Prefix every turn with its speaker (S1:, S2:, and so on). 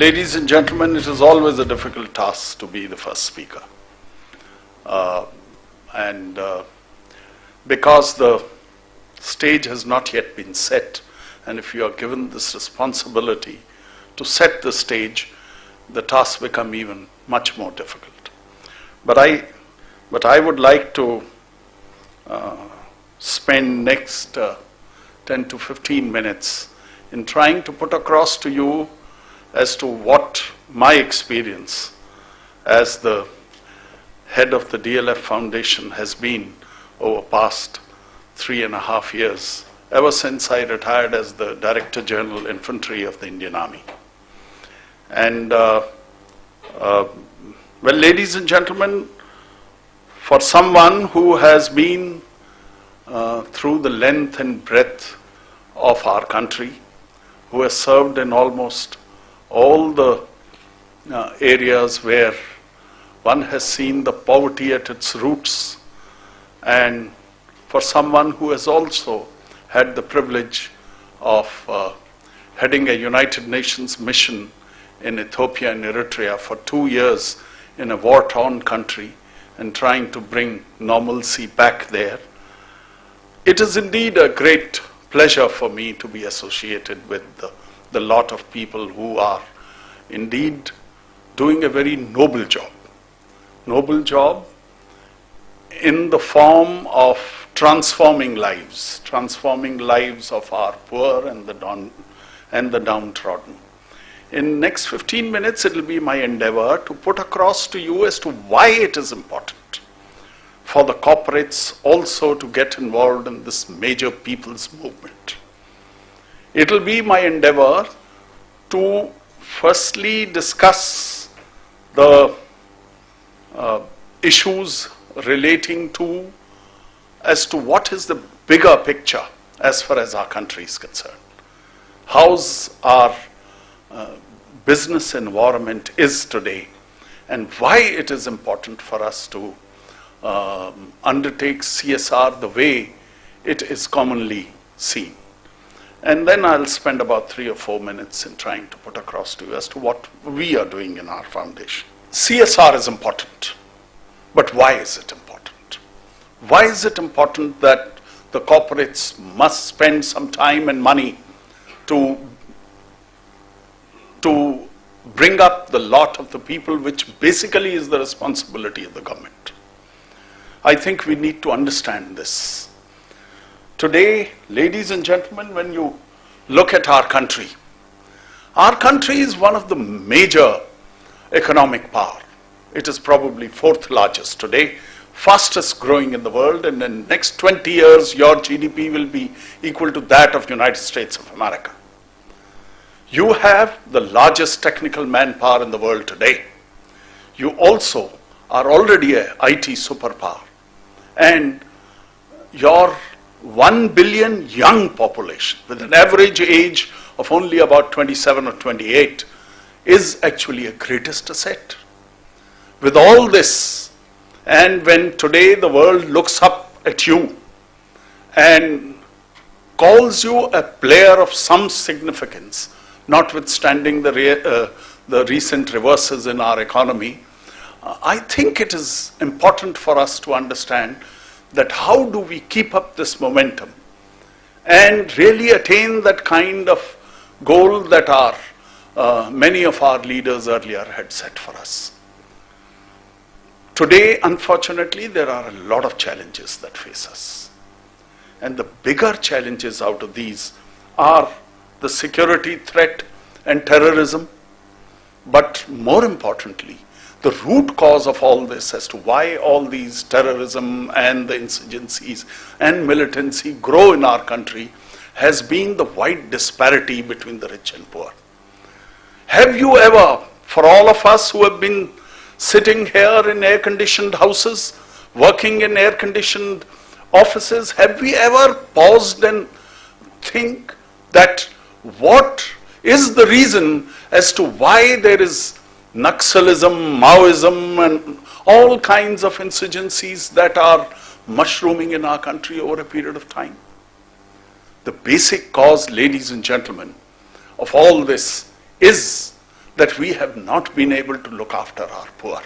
S1: Ladies and gentlemen, it is always a difficult task to be the first speaker. And because the stage has not yet been set, and if you are given this responsibility to set the stage, the tasks become even much more difficult. But I would like to spend next 10 to 15 minutes in trying to put across to you as to what my experience as the head of the DLF Foundation has been over past 3.5 years, ever since I retired as the Director General Infantry of the Indian Army. And well, ladies and gentlemen, for someone who has been through the length and breadth of our country, who has served in almost all the areas where one has seen the poverty at its roots, and for someone who has also had the privilege of heading a United Nations mission in Ethiopia and Eritrea for 2 years in a war-torn country and trying to bring normalcy back there, it is indeed a great pleasure for me to be associated with the lot of people who are indeed doing a very noble job. Noble job in the form of transforming lives of our poor and the downtrodden. In next 15 minutes, it will be my endeavor to put across to you as to why it is important for the corporates also to get involved in this major people's movement. It will be my endeavor to firstly discuss the issues relating to as to what is the bigger picture as far as our country is concerned. How's our business environment is today, and why it is important for us to undertake CSR the way it is commonly seen. And then I'll spend about 3 or 4 minutes in trying to put across to you as to what we are doing in our foundation. CSR is important, but why is it important? Why is it important that the corporates must spend some time and money to bring up the lot of the people, which basically is the responsibility of the government? I think we need to understand this. Today, ladies and gentlemen, when you look at our country is one of the major economic power. It is probably 4th largest today, fastest growing in the world, and in the next 20 years, your GDP will be equal to that of United States of America. You have the largest technical manpower in the world today. You also are already an IT superpower, and your 1 billion young population with an average age of only about 27 or 28 is actually a greatest asset. With all this, and when today the world looks up at you and calls you a player of some significance, notwithstanding the recent reverses in our economy, I think it is important for us to understand that how do we keep up this momentum and really attain that kind of goal that many of our leaders earlier had set for us. Today, unfortunately, there are a lot of challenges that face us. And the bigger challenges out of these are the security threat and terrorism, but more importantly, the root cause of all this as to why all these terrorism and the insurgencies and militancy grow in our country has been the wide disparity between the rich and poor. Have you ever, for all of us who have been sitting here in air-conditioned houses, working in air-conditioned offices, have we ever paused and think that what is the reason as to why there is Naxalism, Maoism, and all kinds of insurgencies that are mushrooming in our country over a period of time? The basic cause, ladies and gentlemen, of all this is that we have not been able to look after our poor.